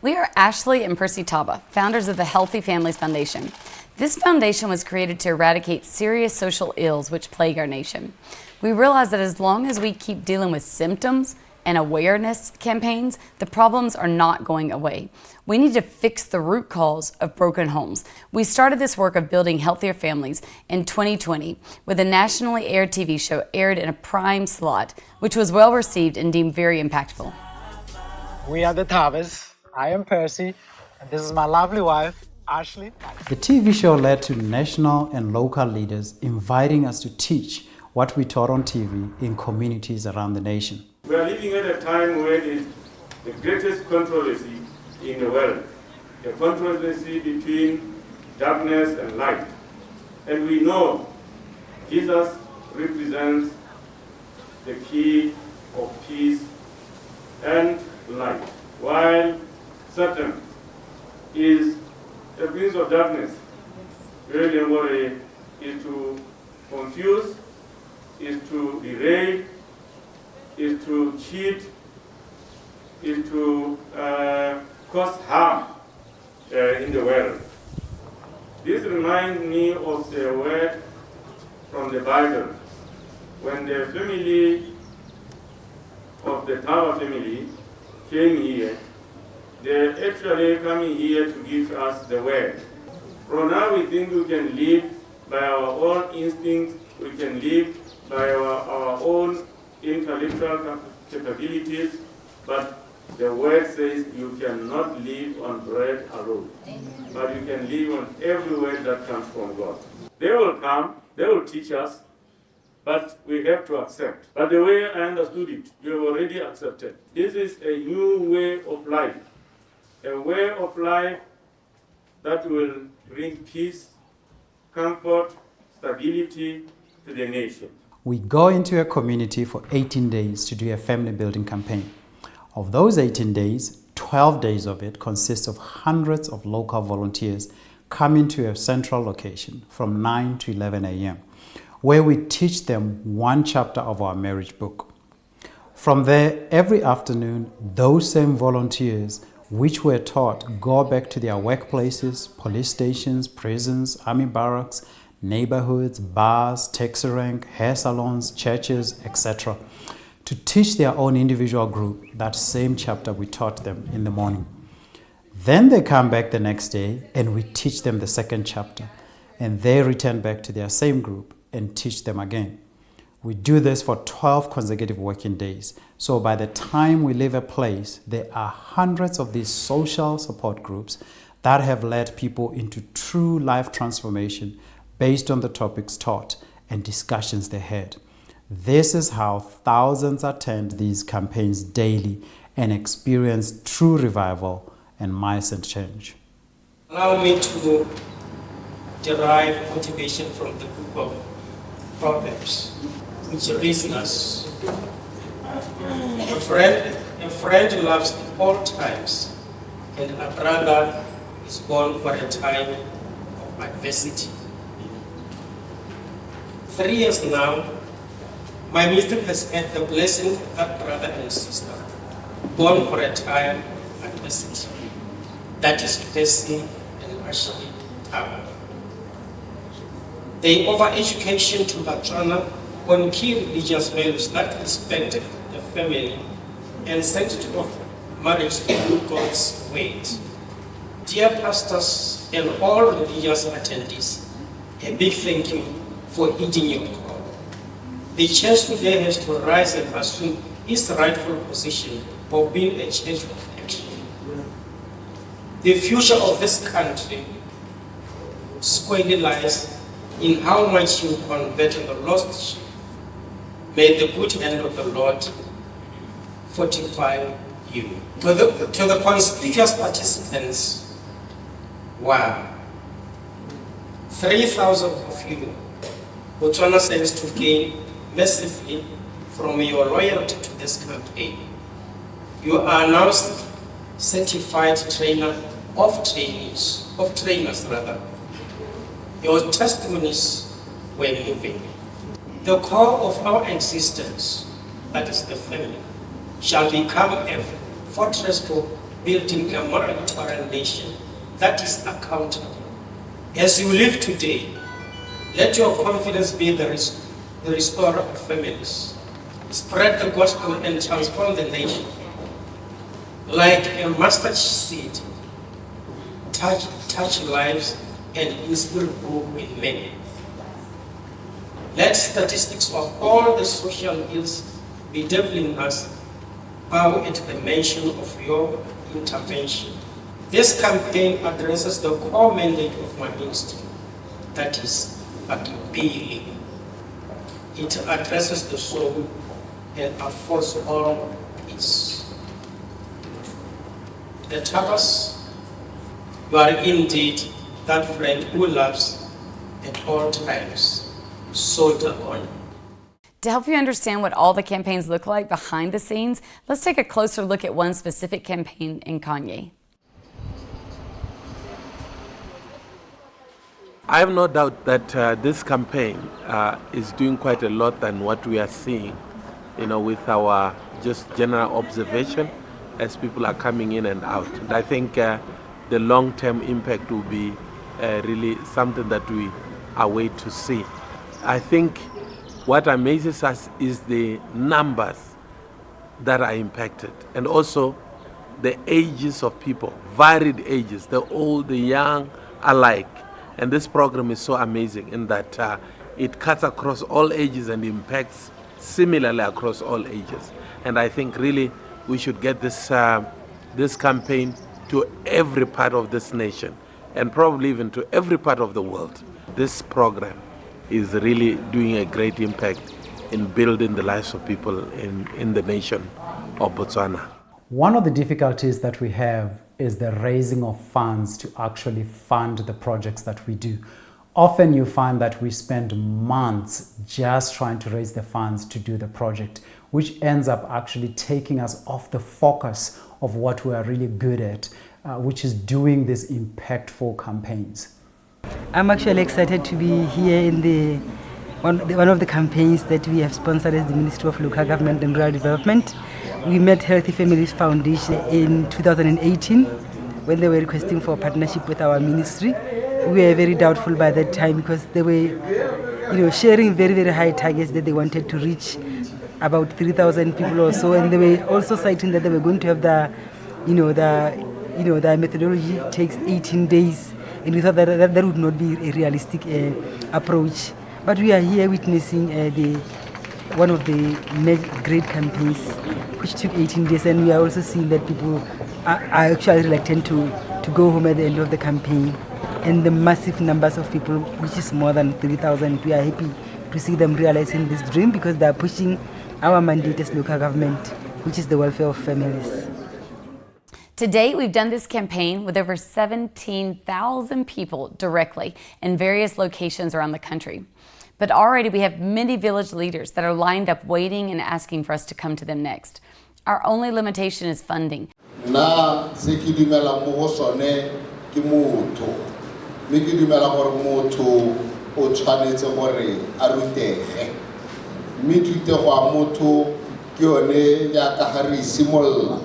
We are Ashley and Percy Taba, founders of the Healthy Families Foundation. This foundation was created to eradicate serious social ills which plague our nation. We realize that as long as we keep dealing with symptoms and awareness campaigns, the problems are not going away. We need to fix the root cause of broken homes. We started this work of building healthier families in 2020 with a nationally aired TV show aired in a prime slot, which was well received and deemed very impactful. We are the Tabas. I am Percy, and this is my lovely wife, Ashley. The TV show led to national and local leaders inviting us to teach what we taught on TV in communities around the nation. We are living at a time where it is the greatest controversy in the world, a controversy between darkness and light. And we know Jesus represents the key of peace and light, while Satan is the prince of darkness. Really, is to confuse, is to derail, is to cheat, is to cause harm in the world. This reminds me of the word from the Bible when the family of the Taba family came here. They're actually coming here to give us the word. From now we think we can live by our own instincts, we can live by our own intellectual capabilities, but the word says you cannot live on bread alone, but you can live on every word that comes from God. They will come, they will teach us, but we have to accept. But the way I understood it, you have already accepted. This is a new way of life. A way of life that will bring peace, comfort, stability to the nation. We go into a community for 18 days to do a family building campaign. Of those 18 days, 12 days of it consists of hundreds of local volunteers coming to a central location from 9 to 11 a.m., where we teach them one chapter of our marriage book. From there, every afternoon, those same volunteers which were taught go back to their workplaces, police stations, prisons, army barracks, neighborhoods, bars, taxi rank, hair salons, churches, etc., to teach their own individual group that same chapter we taught them in the morning. Then they come back the next day and we teach them the second chapter, and they return back to their same group and teach them again. We do this for 12 consecutive working days. So by the time we leave a place, there are hundreds of these social support groups that have led people into true life transformation based on the topics taught and discussions they had. This is how thousands attend these campaigns daily and experience true revival and mindset change. Allow me to derive motivation from the book of Proverbs, which reads us: a friend loves in all times, and a brother is born for a time of adversity. 3 years now, my ministry has had the blessing of that brother and sister, born for a time of adversity. That is Percy and Ashley Taba. They offer education to Botswana on key religious values that respect the family and sanctity of marriage through God's word. Dear pastors and all religious attendees, a big thank you for heeding your call. The church today has to rise and assume its rightful position of being a church of action. The future of this country squarely lies in how much you convert the lost sheep. May the good hand of the Lord fortify you. To the conspicuous participants, wow, 3,000 of you, Botswana stands to gain massively from your loyalty to this campaign. You are now certified trainer of trainers. Your testimonies were moving. The core of our existence, that is the family, shall become a fortress for building a more tolerant nation that is accountable. As you live today, let your confidence be the restorer of families. Spread the gospel and transform the nation. Like a mustard seed, touch lives and inspire hope in many. Let statistics of all the social ills bedeviling us bow at the mention of your intervention. This campaign addresses the core mandate of my ministry, that is, healing. It addresses the soul and affords all peace. The Tabas, you are indeed that friend who loves at all times. Soldier on. To help you understand what all the campaigns look like behind the scenes, let's take a closer look at one specific campaign in Kanye. I have no doubt that this campaign is doing quite a lot than what we are seeing, with our just general observation as people are coming in and out. And I think the long-term impact will be really something that we await to see. I think what amazes us is the numbers that are impacted, and also the ages of people, varied ages, the old, the young alike. And this program is so amazing in that it cuts across all ages and impacts similarly across all ages. And I think really we should get this campaign to every part of this nation, and probably even to every part of the world. This program is really doing a great impact in building the lives of people in the nation of Botswana. One of the difficulties that we have is the raising of funds to actually fund the projects that we do. Often you find that we spend months just trying to raise the funds to do the project, which ends up actually taking us off the focus of what we are really good at, which is doing these impactful campaigns. I'm actually excited to be here in one of the campaigns that we have sponsored as the Ministry of Local Government and Rural Development. We met Healthy Families Foundation in 2018 when they were requesting for a partnership with our ministry. We were very doubtful by that time because they were, sharing very, very high targets that they wanted to reach about 3,000 people or so, and they were also citing that they were going to have the methodology takes 18 days, and we thought that would not be a realistic approach. But we are here witnessing one of the great campaigns which took 18 days, and we are also seeing that people are actually reluctant to go home at the end of the campaign. And the massive numbers of people, which is more than 3,000, we are happy to see them realizing this dream because they are pushing our mandate as local government, which is the welfare of families. To date, we've done this campaign with over 17,000 people directly in various locations around the country. But already we have many village leaders that are lined up waiting and asking for us to come to them next. Our only limitation is funding. Na se ke dumela mo go sone ke motho me ke dumela gore motho o tshwanetse gore a rutege me thute go a motho ke yone ya ka ga re simolla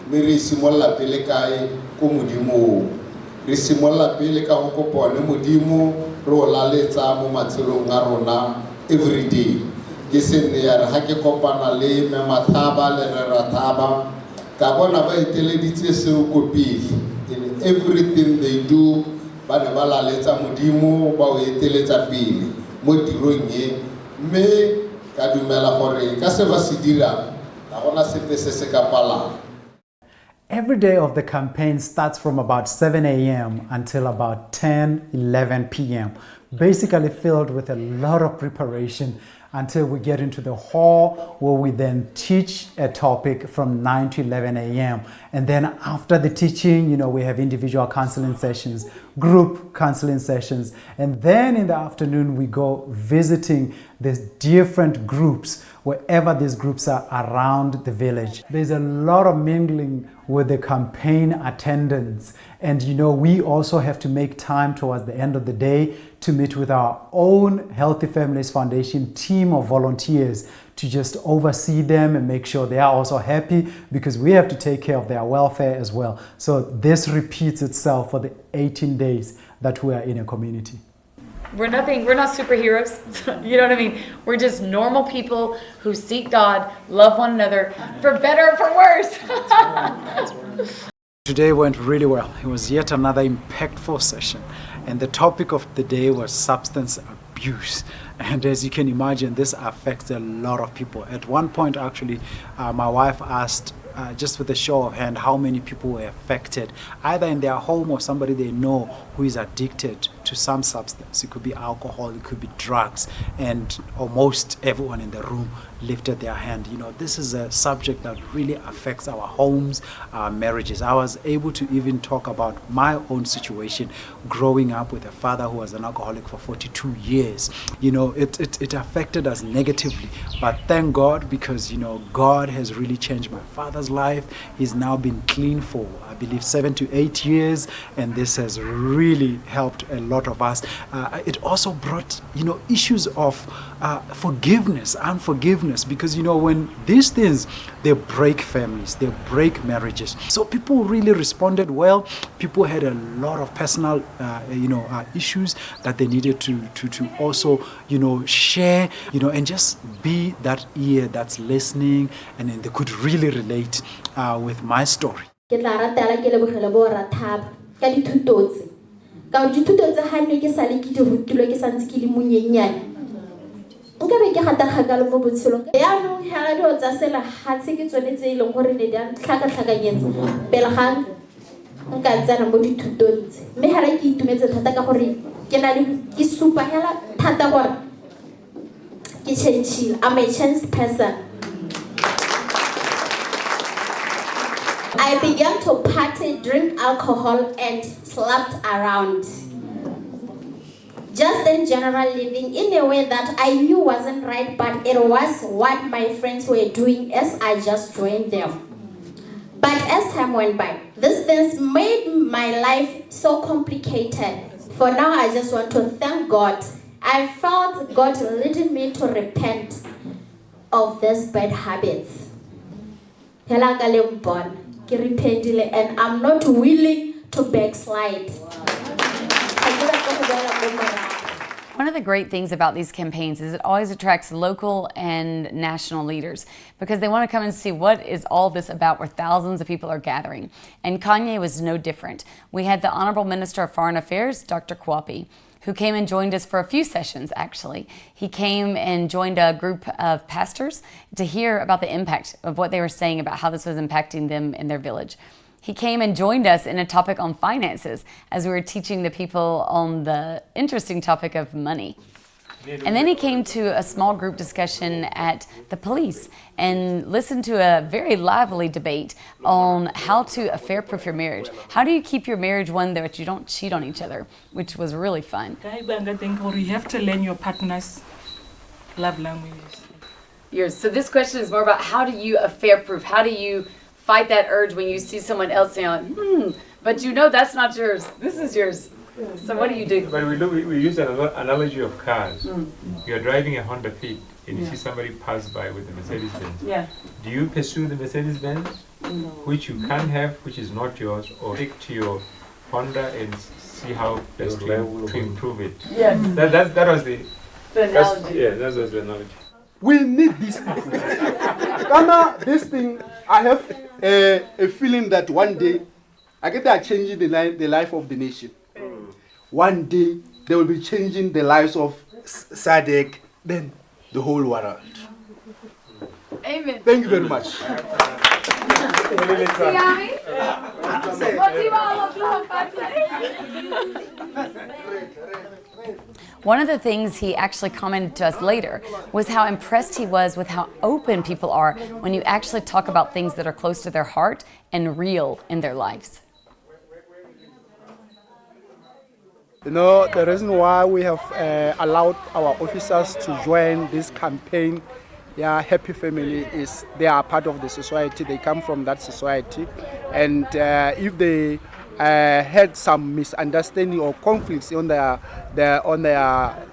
me re simolla pele kae ko modimo re simolla pele ka go kopone modimo re o laletsa mo matshelong a rona every day ke senne ya re ha ke kopana le me mathaba le re rathaba ka bona ba iteleditse seo ko pele in everything they do ba ne ba laletsa modimo ba o eteletsa pele mo tirong e me ka dumela gore ka se ba se dira ga gona sepe se se ka pala. Every day of the campaign starts from about 7 a.m. until about 10, 11 p.m. Basically filled with a lot of preparation until we get into the hall where we then teach a topic from 9 to 11 a.m. And then after the teaching, we have individual counseling sessions, group counseling sessions. And then in the afternoon, we go visiting the different groups wherever these groups are around the village. There's a lot of mingling with the campaign attendants. And we also have to make time towards the end of the day to meet with our own Healthy Families Foundation team of volunteers to just oversee them and make sure they are also happy, because we have to take care of their welfare as well. So this repeats itself for the 18 days that we are in a community. We're not superheroes. You know what I mean? We're just normal people who seek God, love one another, for better or for worse. Today went really well. It was yet another impactful session. And the topic of the day was substance abuse. And as you can imagine, this affects a lot of people. At one point, actually, my wife asked, just with a show of hand, how many people were affected, either in their home or somebody they know who is addicted to some substance. It could be alcohol, it could be drugs, and almost everyone in the room lifted their hand. This is a subject that really affects our homes, our marriages. I was able to even talk about my own situation growing up with a father who was an alcoholic for 42 years. It affected us negatively, but thank God, because God has really changed my father's life. He's now been clean for, I believe, 7 to 8 years, and this has really helped a lot of us. It also brought issues of forgiveness, unforgiveness, because when these things, they break families, they break marriages. So people really responded well. People had a lot of personal issues that they needed to also share, and just be that ear that's listening, and then they could really relate with my story. Ka dithuto tsa hane ke sale ke di rutilwe ke santse ke di monyenyane nka be ke gata kgakala mo botshelong ya no hela dio tsa sela ha tse ke tsone tse ileng gore ne di a tlhakatlhakanyetsa pele ga nka tsena mo dithutong tse mme hela ke itumetse thata ka gore ke na le ke super hela thata gore ke change. I'm a changed person. I began to party, drink alcohol, and slept around. Just in general living in a way that I knew wasn't right, but it was what my friends were doing as I just joined them. But as time went by, these things made my life so complicated. For now, I just want to thank God. I felt God leading me to repent of these bad habits. And I'm not willing to backslide. One of the great things about these campaigns is it always attracts local and national leaders because they want to come and see what is all this about where thousands of people are gathering. And Kanye was no different. We had the Honorable Minister of Foreign Affairs, Dr. Kwapi, who came and joined us for a few sessions, actually. He came and joined a group of pastors to hear about the impact of what they were saying about how this was impacting them in their village. He came and joined us in a topic on finances as we were teaching the people on the interesting topic of money. And then he came to a small group discussion at the police and listened to a very lively debate on how to affair-proof your marriage. How do you keep your marriage one that you don't cheat on each other, which was really fun. You have to learn your partner's love languages. So this question is more about how do you affair-proof? How do you fight that urge when you see someone else and you're like, but you know that's not yours. This is yours. So what do you do? But we use an analogy of cars. You're driving a Honda Fit and you see somebody pass by with a Mercedes-Benz. Yeah. Do you pursue the Mercedes-Benz, which you can have, which is not yours, or stick to your Honda and see how best to improve it? Yes. That was the analogy. That was the analogy. We need this. Ghana, this thing, I have a feeling that one day, I get that changing the life of the nation. One day, they will be changing the lives of SADC, then the whole world. Amen. Thank you very much. One of the things he actually commented to us later was how impressed he was with how open people are when you actually talk about things that are close to their heart and real in their lives. You know, the reason why we have allowed our officers to join this campaign Yeah, happy family is they are part of the society. They come from that society, and if they had some misunderstanding or conflicts on their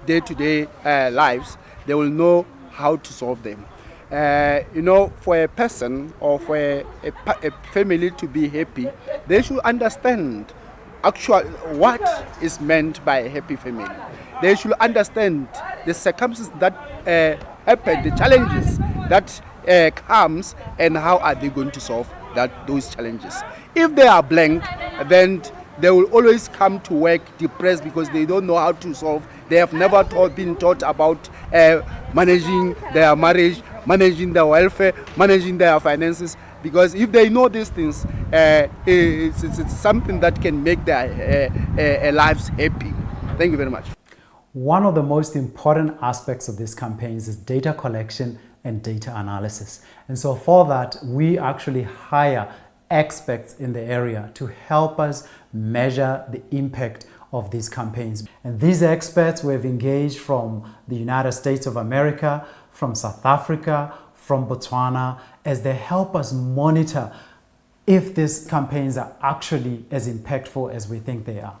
day-to-day lives, they will know how to solve them. For a person or for a family to be happy, they should understand actually what is meant by a happy family. They should understand the circumstances that happen, the challenges that comes, and how are they going to solve those challenges. If they are blank, then they will always come to work depressed because they don't know how to solve. They have never been taught about managing their marriage, managing their welfare, managing their finances. Because if they know these things, it's something that can make their lives happy. Thank you very much. One of the most important aspects of these campaigns is data collection and data analysis. And so for that, we actually hire experts in the area to help us measure the impact of these campaigns. And these experts we have engaged from the United States of America, from South Africa, from Botswana, as they help us monitor if these campaigns are actually as impactful as we think they are.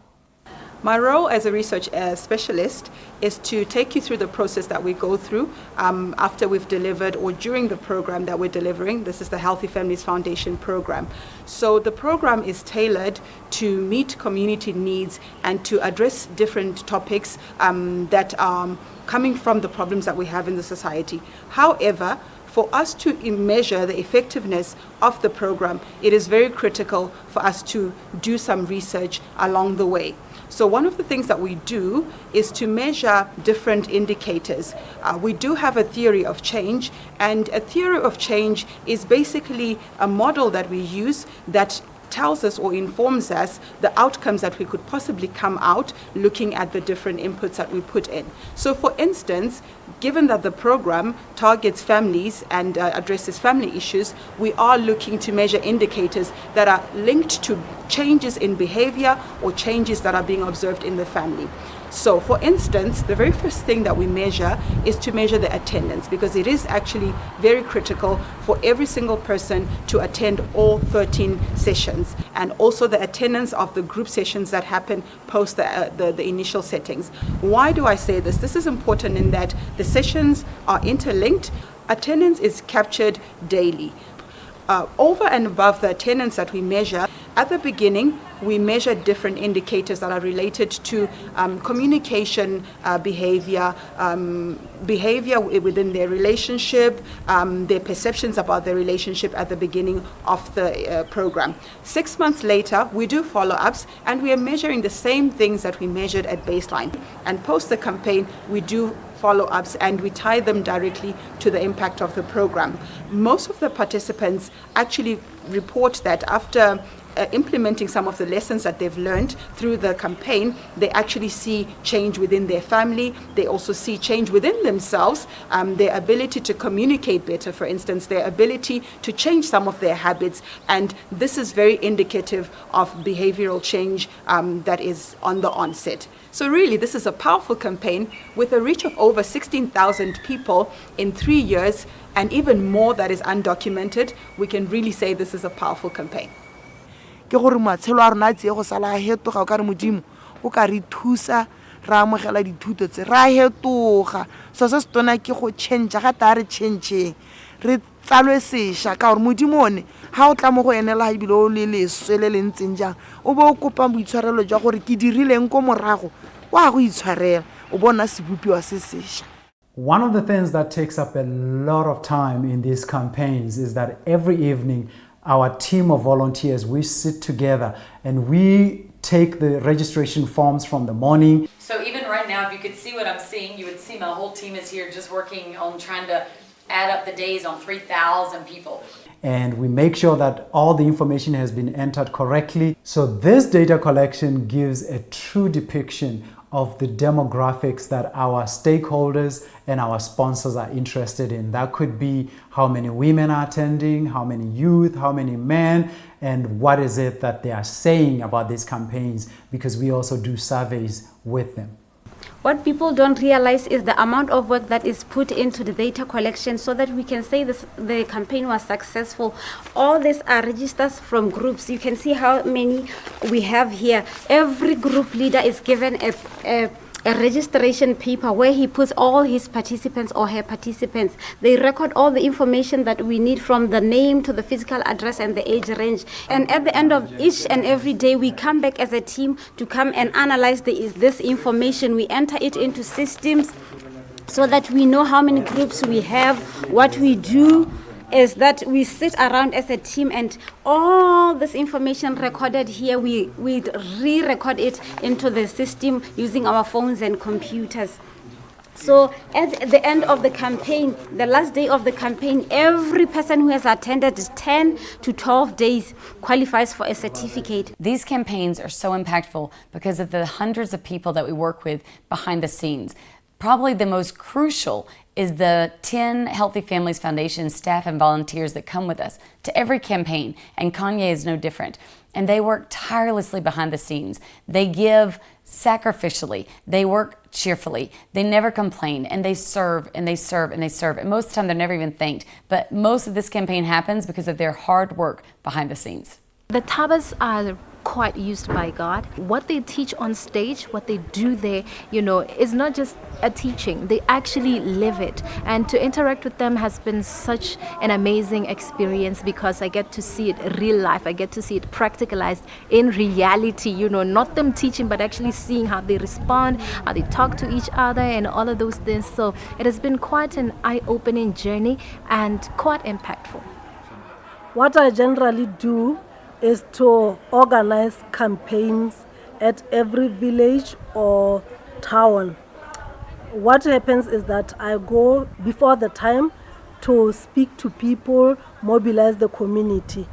My role as a research specialist is to take you through the process that we go through after we've delivered or during the program that we're delivering. This is the Healthy Families Foundation program. So the program is tailored to meet community needs and to address different topics that are coming from the problems that we have in the society. However, for us to measure the effectiveness of the program, it is very critical for us to do some research along the way. So one of the things that we do is to measure different indicators. We do have a theory of change, and a theory of change is basically a model that we use that tells us or informs us the outcomes that we could possibly come out looking at the different inputs that we put in. So for instance, given that the program targets families and addresses family issues, we are looking to measure indicators that are linked to changes in behavior or changes that are being observed in the family. So for instance, the very first thing that we measure is to measure the attendance, because it is actually very critical for every single person to attend all 13 sessions, and also the attendance of the group sessions that happen post the initial settings. Why do I say this? This is important in that the sessions are interlinked. Attendance is captured daily. Over and above the attendance that we measure, at the beginning, we measure different indicators that are related to communication behavior, behavior within their relationship, their perceptions about their relationship at the beginning of the program. 6 months later, we do follow-ups, and we are measuring the same things that we measured at baseline. And post the campaign, we do follow-ups, and we tie them directly to the impact of the program. Most of the participants actually report that after implementing some of the lessons that they've learned through the campaign, they actually see change within their family. They also see change within themselves, their ability to communicate better, for instance, their ability to change some of their habits. And this is very indicative of behavioral change that is on the onset. So really, this is a powerful campaign with a reach of over 16,000 people in 3 years, and even more that is undocumented. We can really say this is a powerful campaign. Ke gore matshelo a rona a tsie go sala a hetoga o ka re modimo o ka re thusa ra amogela dithuto tse ra hetoga so se se tona ke go change ga ta re changeng re tsalwe sesha ka gore modimo one ha o tla mo go enela ibile o le leswele le ntseng jang o bo o kopa boitshwarelo jwa gore ke dirileng ko morago wa go itshwarela o bona sebupiwa se sesha. One of the things that takes up a lot of time in these campaigns is that every evening our team of volunteers, we sit together and we take the registration forms from the morning. So even right now, if you could see what I'm seeing, you would see my whole team is here just working on trying to add up the days on 3,000 people. And we make sure that all the information has been entered correctly. So this data collection gives a true depiction of the demographics that our stakeholders and our sponsors are interested in. That could be how many women are attending, how many youth, how many men, and what is it that they are saying about these campaigns, because we also do surveys with them. What people don't realize is the amount of work that is put into the data collection so that we can say the campaign was successful. All these are registers from groups. You can see how many we have here. Every group leader is given a registration paper where he puts all his participants or her participants. They record all the information that we need, from the name to the physical address and the age range. And at the end of each and every day, we come back as a team to come and analyze this information. We enter it into systems so that we know how many groups we have. What we do is that we sit around as a team, and all this information recorded here, we re-record it into the system using our phones and computers. So at the end of the campaign, the last day of the campaign, every person who has attended 10 to 12 days qualifies for a certificate. These campaigns are so impactful because of the hundreds of people that we work with behind the scenes. Probably the most crucial is the 10 Healthy Families Foundation staff and volunteers that come with us to every campaign, and Kanye is no different. And they work tirelessly behind the scenes. They give sacrificially. They work cheerfully. They never complain, and they serve and they serve and they serve. And most of the time they're never even thanked. But most of this campaign happens because of their hard work behind the scenes. The Tabas are quite used by God. What they teach on stage, what they do there, is not just a teaching. They actually live it. And to interact with them has been such an amazing experience because I get to see it real life. I get to see it practicalized in reality, not them teaching, but actually seeing how they respond, how they talk to each other and all of those things. So it has been quite an eye-opening journey and quite impactful. What I generally do is to organize campaigns at every village or town. What happens is that I go before the time to speak to people, mobilize the community.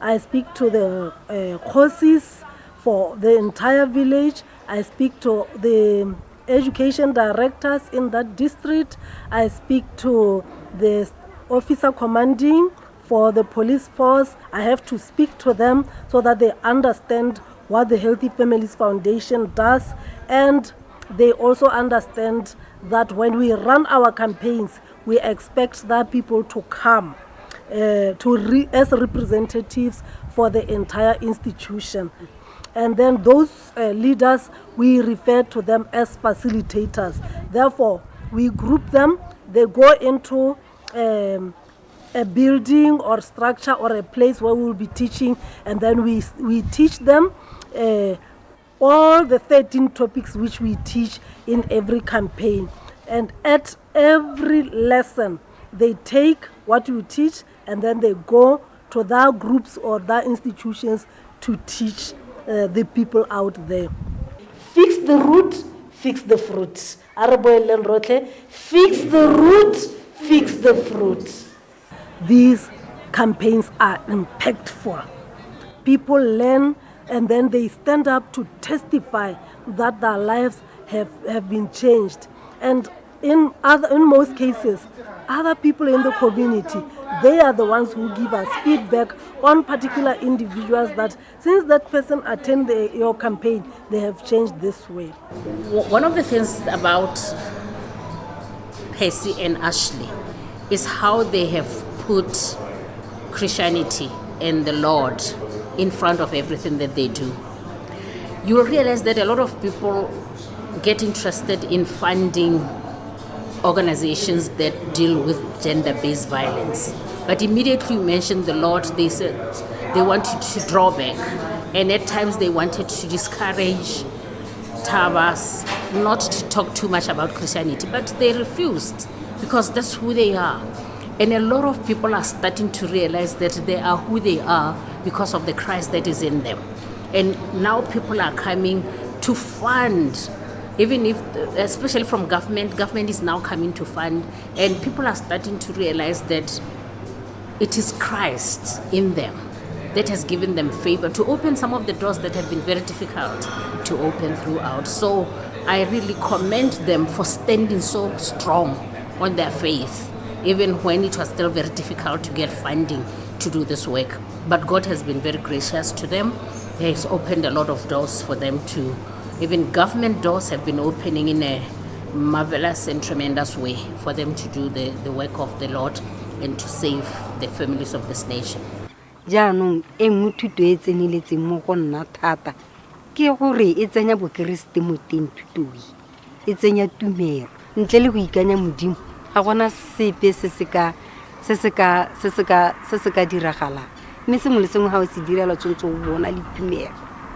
I speak to the horses for the entire village. I speak to the education directors in that district. I speak to the officer commanding for the police force. I have to speak to them so that they understand what the Healthy Families Foundation does, and they also understand that when we run our campaigns, we expect that people to come as representatives for the entire institution. And then those leaders, we refer to them as facilitators. Therefore, we group them. They go into a building or structure or a place where we will be teaching, and then we teach them all the 13 topics which we teach in every campaign. And at every lesson, they take what you teach and then they go to their groups or their institutions to teach the people out there. Fix the root, fix the fruit. Fix the root, fix the fruit. These campaigns are impactful. People learn and then they stand up to testify that their lives have been changed. And in most cases, other people in the community, they are the ones who give us feedback on particular individuals that since that person attended your campaign, they have changed this way. One of the things about Percy and Ashley is how they have put Christianity and the Lord in front of everything that they do. You'll realize that a lot of people get interested in funding organizations that deal with gender-based violence. But immediately you mentioned the Lord, they said they wanted to draw back. And at times they wanted to discourage Tabas not to talk too much about Christianity, but they refused because that's who they are. And a lot of people are starting to realize that they are who they are because of the Christ that is in them. And now people are coming to fund, even if, especially from government is now coming to fund, and people are starting to realize that it is Christ in them that has given them favor to open some of the doors that have been very difficult to open throughout. So I really commend them for standing so strong on their faith, even when it was still very difficult to get funding to do this work. But God has been very gracious to them. He has opened a lot of doors for them to Even government doors have been opening in a marvelous and tremendous way for them to do the work of the Lord and to save the families of this nation. Jaanong e nngwe thuto e tseneletseng mo go nna thata ke gore e tsenya bokeresete mo teng thutoi e tsenya tumelo ntle le go ikanya modimo ga gona sepe se se ka diragalang mme sengwe le sengwe ga o se direla tshwanetse o bona le tumelo.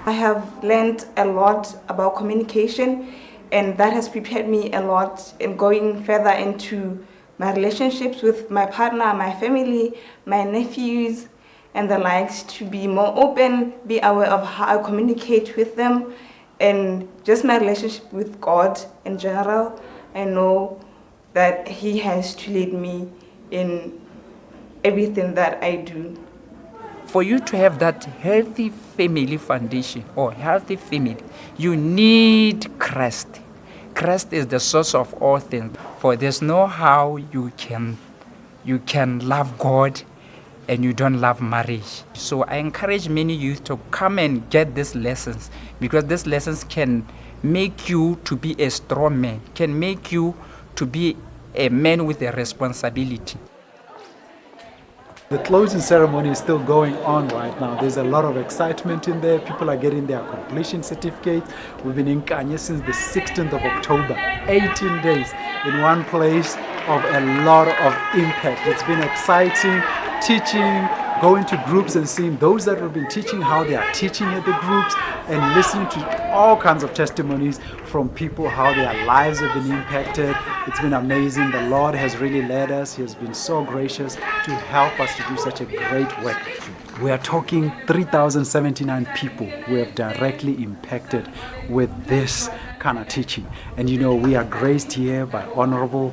I have learned a lot about communication, and that has prepared me a lot in going further into my relationships with my partner, my family, my nephews, and the likes, to be more open, be aware of how I communicate with them, and just my relationship with God in general. I know that He has to lead me in everything that I do. For you to have that healthy family foundation or healthy family, you need Christ. Christ is the source of all things. For there's no how you can love God and you don't love marriage. So I encourage many youth to come and get these lessons, because these lessons can make you to be a strong man, can make you to be a man with a responsibility. The closing ceremony is still going on right now. There's a lot of excitement in there. People are getting their completion certificates. We've been in Kanye since the 16th of October, 18 days in one place of a lot of impact. It's been exciting, teaching, going to groups and seeing those that have been teaching, how they are teaching at the groups, and listening to all kinds of testimonies from people, how their lives have been impacted. It's been amazing. The Lord has really led us. He has been so gracious to help us to do such a great work. We are talking 3,079 people who have directly impacted with this kind of teaching. And you know, we are graced here by Honorable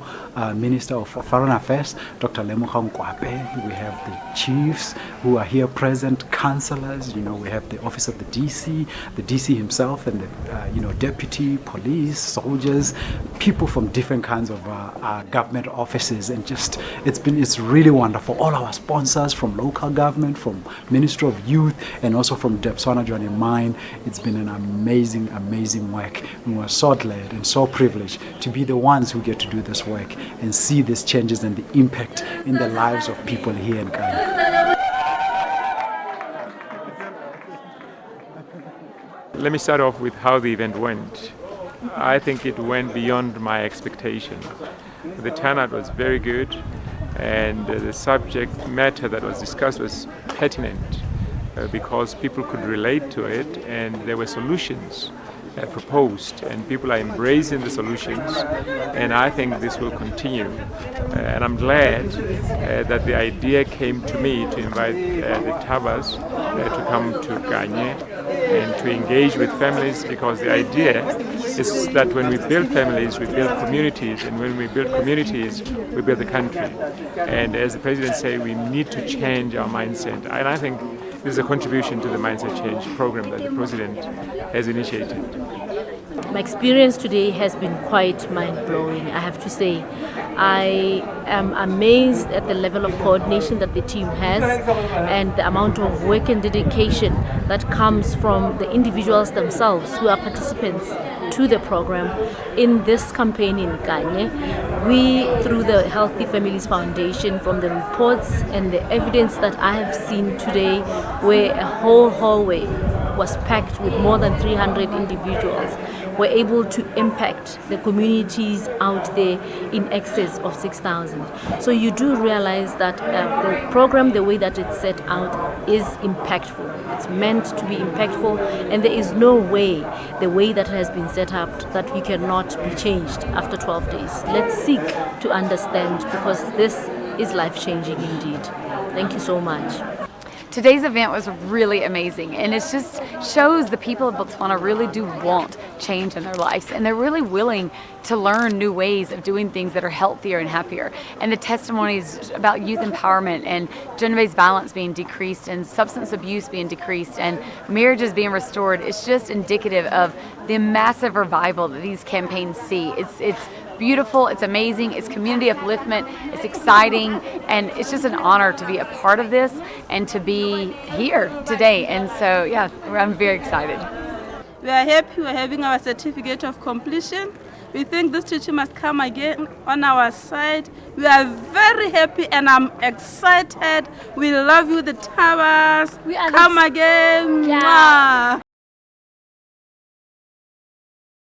Minister of Foreign Affairs, Dr. Lemoga Nkwape. We have the chiefs who are here present, councillors. You know, we have the office of the DC himself, and the deputy, police, soldiers, people from different kinds of government offices, and just it's really wonderful. All our sponsors from local government, from Ministry of Youth, and also from Debswana Johnny Mine. It's been an amazing work. We are so glad and so privileged to be the ones who get to do this work and see these changes and the impact in the lives of people here in Ghana. Let me start off with how the event went. I think it went beyond my expectation. The turnout was very good, and the subject matter that was discussed was pertinent because people could relate to it, and there were solutions proposed, and people are embracing the solutions, and I think this will continue. And I'm glad that the idea came to me to invite the Tabas to come to Kanye and to engage with families, because the idea is that when we build families, we build communities, and when we build communities, we build the country. And as the President said, we need to change our mindset, and I think this is a contribution to the Mindset Change program that the President has initiated. My experience today has been quite mind-blowing, I have to say. I am amazed at the level of coordination that the team has and the amount of work and dedication that comes from the individuals themselves who are participants to the program. In this campaign in Kanye, we, through the Healthy Families Foundation, from the reports and the evidence that I have seen today, where a whole hallway was packed with more than 300 individuals, were able to impact the communities out there in excess of 6,000. So you do realize that the program, the way that it's set out, is impactful. It's meant to be impactful, and there is no way, the way that it has been set up, that we cannot be changed after 12 days. Let's seek to understand, because this is life-changing indeed. Thank you so much. Today's event was really amazing, and it just shows the people of Botswana really do want change in their lives, and they're really willing to learn new ways of doing things that are healthier and happier. And the testimonies about youth empowerment and gender-based violence being decreased and substance abuse being decreased and marriages being restored, it's just indicative of the massive revival that these campaigns see. It's beautiful, it's amazing, it's community upliftment, it's exciting, and it's just an honor to be a part of this and to be here today. And so, yeah, I'm very excited. We are happy we're having our certificate of completion. We think this teaching must come again on our side. We are very happy and I'm excited. We love you, the Thabas. Come again. Yeah. Mwah.